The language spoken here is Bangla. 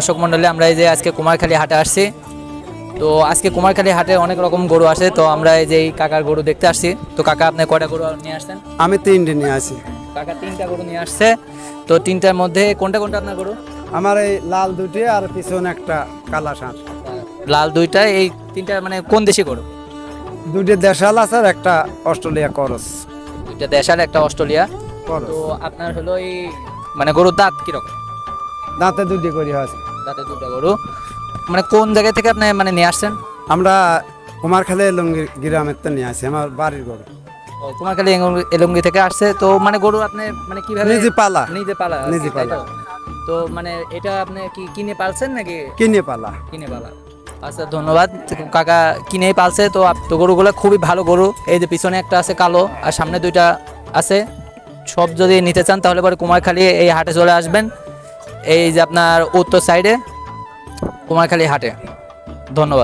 দর্শক মণ্ডলী, আমরা এই যে আজকে কুমারখালী হাটে আসছি। তো আজকে কুমারখালী হাটে অনেক রকম গরু আসে, তো আমরা এই যে এই কাকার গরু দেখতে আসছি। তো কাকা, আপনি কয়টা গরু নিয়ে আসছেন? আমি 3টে নিয়ে আসি। কাকা 3টা গরু নিয়ে আসছে। তো 3টার মধ্যে কোনটা কোনটা আপনার গরু? আমার এই লাল দুটি আর পিছনে একটা কালা ষাঁড়। লাল 2টা, এই 3টা মানে কোন দেশি গরু? দুটি দেশাল আছে আর একটা অস্ট্রেলিয়া করস। 2টা দেশাল, একটা অস্ট্রেলিয়া। করস তো আপনার হলো এই মানে গরুর দাঁত কিরকম? দাঁতে দুটি করে আছে। দাঁতে 2টা গরু। মানে কোন জায়গা থেকে আপনি মানে নিয়ে আসছেন? আমরা কুমারখালী এলঙ্গি গ্রামের তো নিয়ে আসি, আমার বাড়ির গরু। কুমারখালী এলঙ্গি থেকে আসছে। তো মানে গরু আপনি মানে কিভাবে? নিজে পালা। নিজে পালা। নিজে তাই পালা। তো? তো মানে এটা আপনি কি কিনে পালছেন নাকি? কিনে পালা। কিনে পালা। আচ্ছা, ধন্যবাদ কাকা, কিনেই পালছে। তো তো গরুগুলো খুবই ভালো গরু। এই যে পিছনে একটা আছে কালো, আর সামনে 2টা আছে। সব যদি নিতে চান তাহলে পরে কুমারখালী এই হাটে চলে আসবেন। এই যে আপনার উত্তর সাইডে কুমারখালী হাটে। ধন্যবাদ।